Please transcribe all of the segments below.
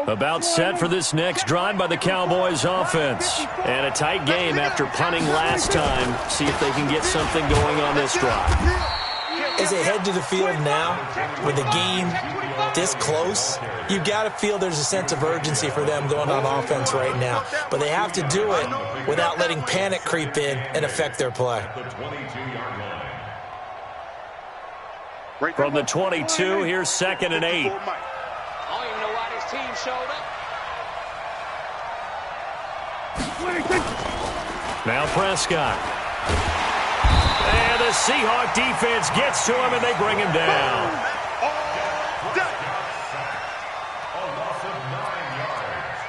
About set for this next drive by the Cowboys offense. And a tight game after punting last time. See if they can get something going on this drive. As they head to the field now, with the game this close, you've got to feel there's a sense of urgency for them going on offense right now. But they have to do it without letting panic creep in and affect their play. From the 22, here's 2nd and 8. I don't even know why this team showed up. Now Prescott. And the Seahawk defense gets to him, and they bring him down. A loss of 9 yards.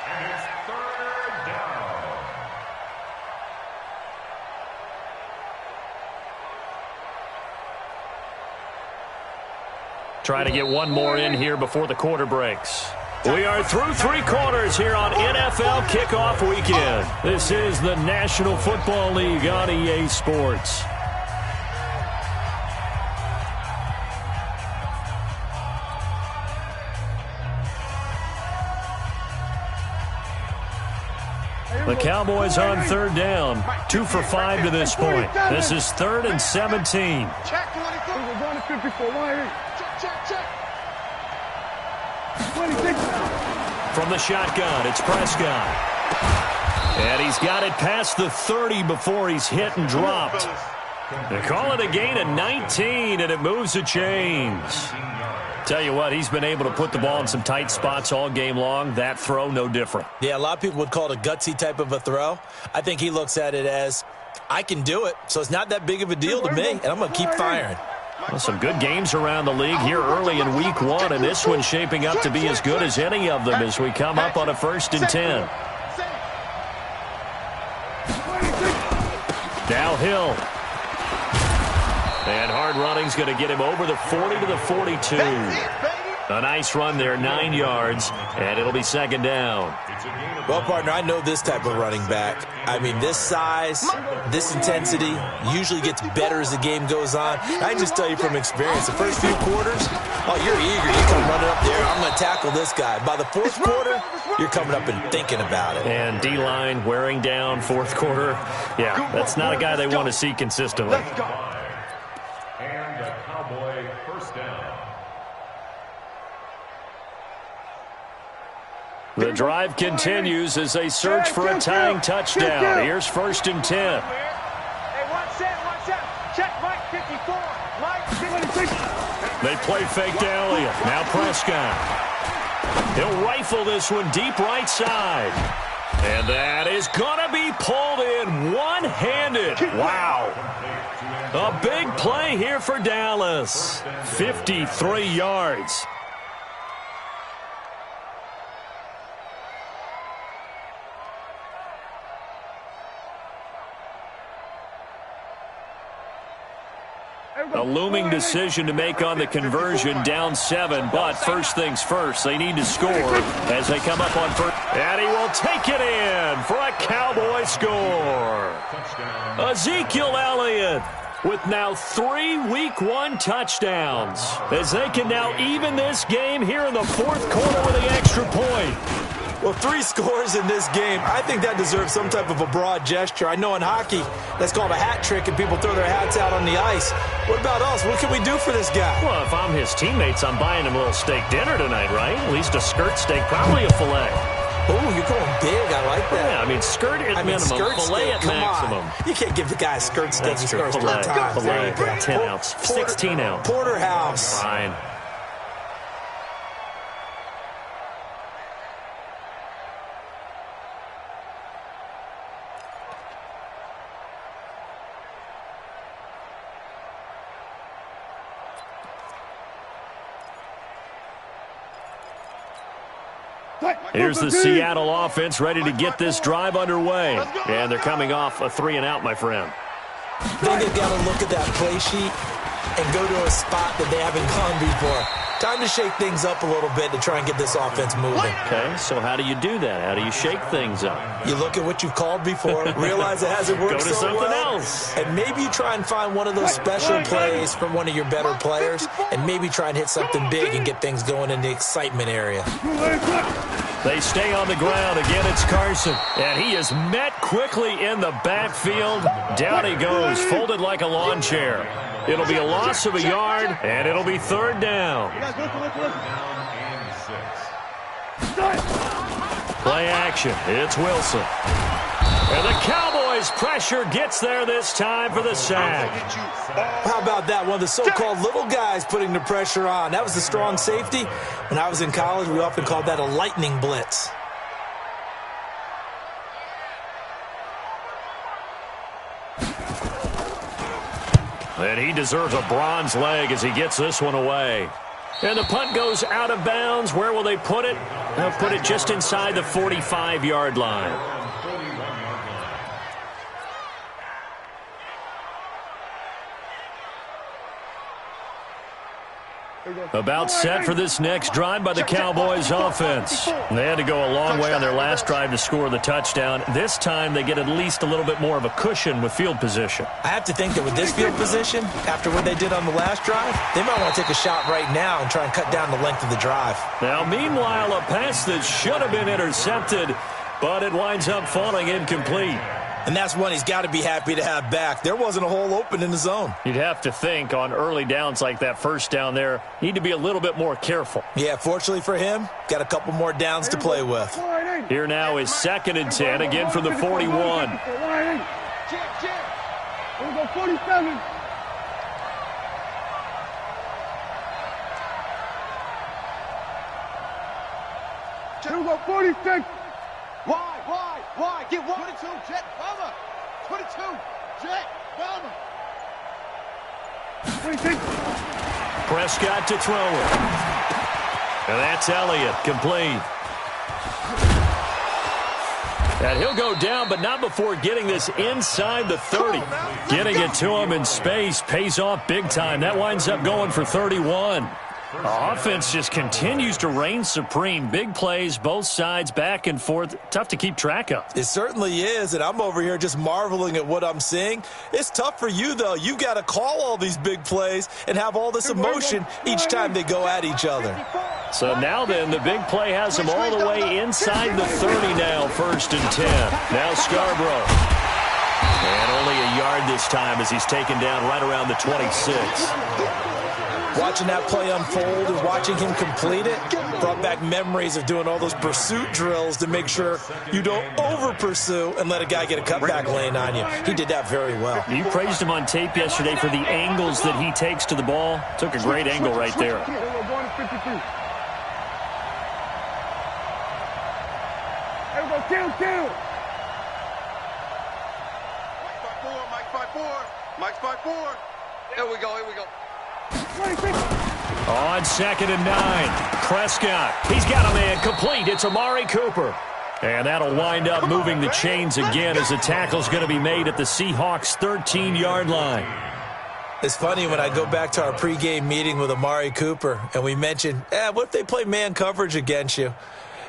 And it's 3rd down. Try to get one more in here before the quarter breaks. We are through 3 quarters here on NFL Kickoff Weekend. This is the National Football League on EA Sports. The Cowboys on 3rd down, 2 for 5 to this point. This is 3rd and 17. Check 24. We're going to 54. Check. From the shotgun, it's Prescott. And he's got it past the 30 before he's hit and dropped. They call it a gain of 19, and it moves the chains. Tell you what, he's been able to put the ball in some tight spots all game long. That throw, no different. Yeah, a lot of people would call it a gutsy type of a throw. I think he looks at it as, I can do it, so it's not that big of a deal to me, and I'm going to keep firing. Well, some good games around the league here early in week 1, and this one's shaping up to be as good as any of them as we come up on a 1st and 10. Now Hill. And hard running's going to get him over the 40 to the 42. A nice run there, 9 yards, and it'll be 2nd down. Well, partner, I know this type of running back. I mean, this size, this intensity usually gets better as the game goes on. I can just tell you from experience, the first few quarters, oh, you're eager. You come running up there, I'm going to tackle this guy. By the 4th quarter, you're coming up and thinking about it. And D-line wearing down 4th quarter. Yeah, that's not a guy they want to see consistently. And a Cowboy 1st down. The drive continues as they search for a tying touchdown. Here's 1st and 10. Hey, watch out. Check Mike 54. Mike 54. They play fake to Elliott. Now Prescott. He'll rifle this one deep right side. And that is going to be pulled in one-handed. Wow. A big play here for Dallas. 53 yards. A looming decision to make on the conversion, down 7, but first things first, they need to score as they come up on 1st. And he will take it in for a Cowboy score. Ezekiel Elliott with now 3 Week 1 touchdowns as they can now even this game here in the 4th quarter with an extra point. Well, 3 scores in this game. I think that deserves some type of a broad gesture. I know in hockey, that's called a hat trick, and people throw their hats out on the ice. What about us? What can we do for this guy? Well, if I'm his teammates, I'm buying him a little steak dinner tonight, right? At least a skirt steak, probably a filet. Oh, you're going big. I like that. Yeah, I mean, skirt at minimum, filet at maximum. You can't give the guy a skirt steak. That's true. Filet, 10 ounce, 16 ounce. Porterhouse. Fine. Here's the Seattle offense ready to get this drive underway. And they're coming off a 3-and-out, my friend. I think they've got to look at that play sheet and go to a spot that they haven't gone before. Time to shake things up a little bit to try and get this offense moving. Okay, so how do you do that? How do you shake things up? You look at what you've called before, realize it hasn't worked Go to so something well, else. and maybe you try and find one of those special plays from one of your better players, and maybe try and hit something big and get things going in the excitement area. They stay on the ground. Again, it's Carson. And he is met quickly in the backfield. Down he goes, folded like a lawn chair. It'll be a loss of a yard, and it'll be third down. Play action. It's Wilson. And the Cowboys' pressure gets there this time for the sack. How about that? One of the so-called little guys putting the pressure on. That was the strong safety. When I was in college, we often called that a lightning blitz. And he deserves a bronze leg as he gets this one away. And the punt goes out of bounds. Where will they put it? They'll put it just inside the 45-yard line. About set for this next drive by the Cowboys offense. They had to go a long way on their last drive to score the touchdown. This time they get at least a little bit more of a cushion with field position. I have to think that with this field position, after what they did on the last drive, they might want to take a shot right now and try and cut down the length of the drive. Now, meanwhile, a pass that should have been intercepted, but it winds up falling incomplete. And that's one he's got to be happy to have back. There wasn't a hole open in the zone. You'd have to think on early downs like that first down there, need to be a little bit more careful. Yeah, fortunately for him, got a couple more downs to play with. Here now is 2nd and 10, again from the 41. Here we go, 47. Here we go, 46. Why? Get 22, Jet, Bomber. 22, Jet, Bomber. 26. Prescott to throw it. And that's Elliott, complete. And he'll go down, but not before getting this inside the 30. Getting it to him in space pays off big time. That winds up going for 31. The offense just continues to reign supreme. Big plays, both sides, back and forth. Tough to keep track of. It certainly is, and I'm over here just marveling at what I'm seeing. It's tough for you, though. You've got to call all these big plays and have all this emotion each time they go at each other. So now then, the big play has them all the way inside the 30 now, 1st and 10. Now Scarborough. And only a yard this time as he's taken down right around the 26. Watching that play unfold and watching him complete it brought back memories of doing all those pursuit drills to make sure you don't over-pursue and let a guy get a cutback lane on you. He did that very well. You praised him on tape yesterday for the angles that he takes to the ball. Took a great angle right there. Here we go, going to 53. Here we go, kill. Mike's by four. Here we go. 26. On 2nd and 9. Prescott. He's got a man complete. It's Amari Cooper. And that'll wind up moving the chains again as the tackle's going to be made at the Seahawks' 13-yard line. It's funny when I go back to our pregame meeting with Amari Cooper and we mentioned, what if they play man coverage against you?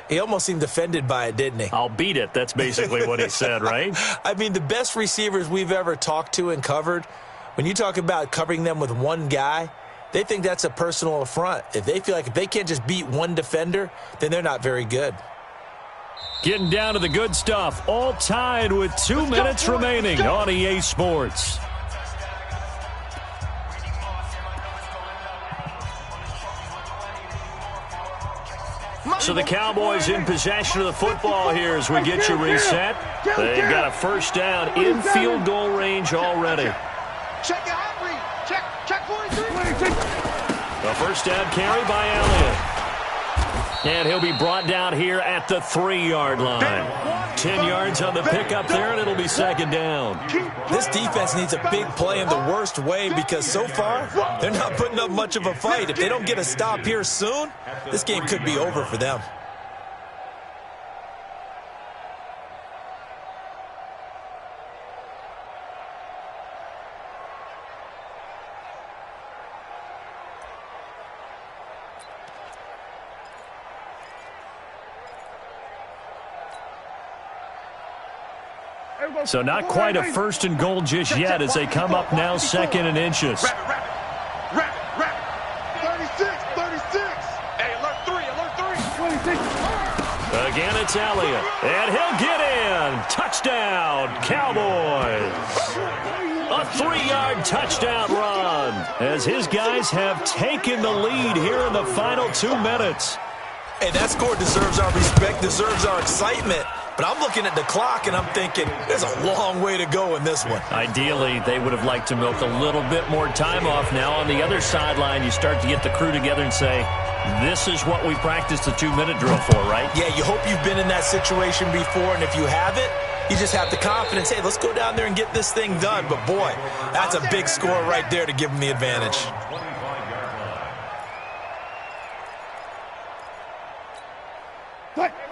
He almost seemed offended by it, didn't he? I'll beat it. That's basically what he said, right? I mean, the best receivers we've ever talked to and covered, when you talk about covering them with one guy, they think that's a personal affront. If they feel like if they can't just beat one defender, then they're not very good. Getting down to the good stuff. All tied with 2 minutes remaining on EA Sports. So the Cowboys in possession of the football here as we get you reset. They've got a first down in field goal range already. Check it out, Reed. Check 43. A first down carry by Elliott. And he'll be brought down here at the 3-yard line. 10 yards on the pickup there, and it'll be 2nd down. This defense needs a big play in the worst way because so far, they're not putting up much of a fight. If they don't get a stop here soon, this game could be over for them. So not quite a first and goal just yet as they come up now second and inches. Rapid. 36. Hey, alert 3. 26. Again, it's Elliott. And he'll get in. Touchdown, Cowboys. A 3-yard touchdown run as his guys have taken the lead here in the final 2 minutes. Hey, that score deserves our respect, deserves our excitement. But I'm looking at the clock, and I'm thinking there's a long way to go in this one. Ideally, they would have liked to milk a little bit more time off. Now, on the other sideline, you start to get the crew together and say, this is what we practiced the 2-minute drill for, right? Yeah, you hope you've been in that situation before, and if you haven't, you just have the confidence, hey, let's go down there and get this thing done. But, boy, that's a big score right there to give them the advantage.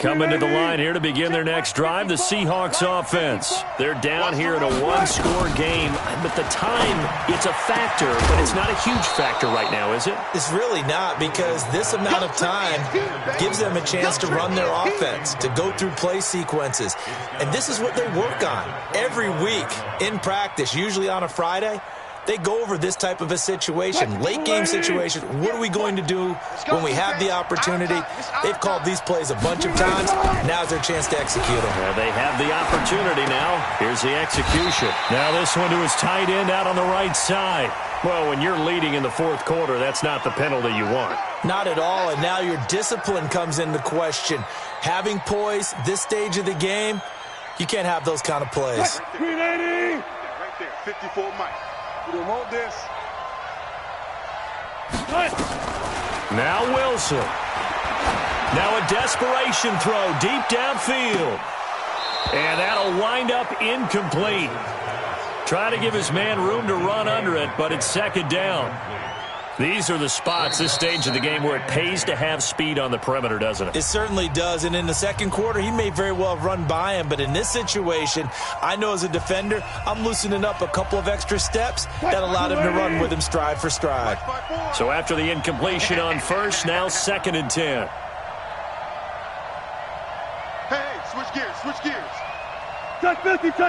Coming to the line here to begin their next drive, the Seahawks offense. They're down here in a 1-score game, but the time, it's a factor, but it's not a huge factor right now, is it? It's really not, because this amount of time gives them a chance to run their offense, to go through play sequences. And this is what they work on every week in practice, usually on a Friday. They go over this type of a situation, late-game situation. What are we going to do when we have the opportunity? They've called these plays a bunch of times. Now's their chance to execute them. Well, they have the opportunity now. Here's the execution. Now this one to his tight end out on the right side. Well, when you're leading in the fourth quarter, that's not the penalty you want. Not at all, and now your discipline comes into question. Having poise this stage of the game, you can't have those kind of plays. 380. Right there, 54 Mike. We don't want this. Now Wilson. Now a desperation throw deep downfield. And that'll wind up incomplete. Try to give his man room to run under it, but it's second down. These are the spots, this stage of the game, where it pays to have speed on the perimeter, doesn't it? It certainly does, and in the second quarter, he may very well run by him, but in this situation, I know as a defender, I'm loosening up a couple of extra steps that allowed him to run with him stride for stride. So after the incompletion on first, now second and 10. Hey, switch gears. Touch 50. 6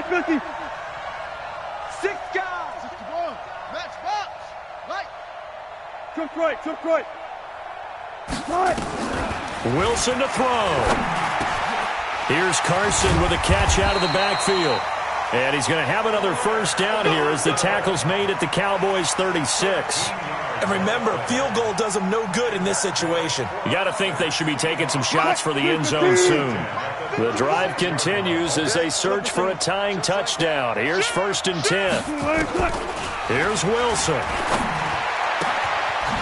guys. 61. Match box. Right. Took right. Wilson to throw. Here's Carson with a catch out of the backfield. And he's going to have another first down here as the tackle's made at the Cowboys' 36. And remember, field goal does them no good in this situation. You got to think they should be taking some shots for the end zone soon. The drive continues as they search for a tying touchdown. Here's first and 10. Here's Wilson.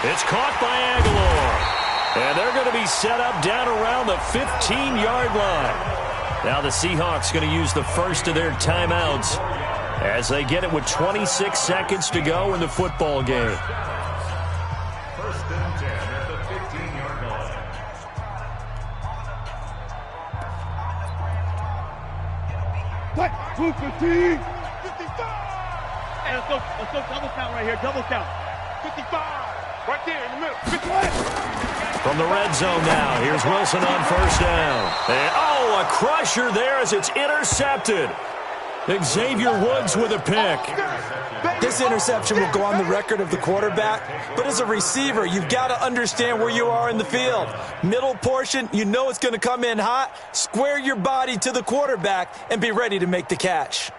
It's caught by Aguilar. And they're going to be set up down around the 15-yard line. Now the Seahawks going to use the first of their timeouts as they get it with 26 seconds to go in the football game. First and 10 at the 15-yard line. What? 215. 55. Hey, let's go double count right here. Double count. 55. Right there in the middle. 55. From the red zone now, here's Wilson on first down. And, a crusher there as it's intercepted. Xavier Woods with a pick. This interception will go on the record of the quarterback, but as a receiver, you've got to understand where you are in the field. Middle portion, you know it's going to come in hot. Square your body to the quarterback and be ready to make the catch.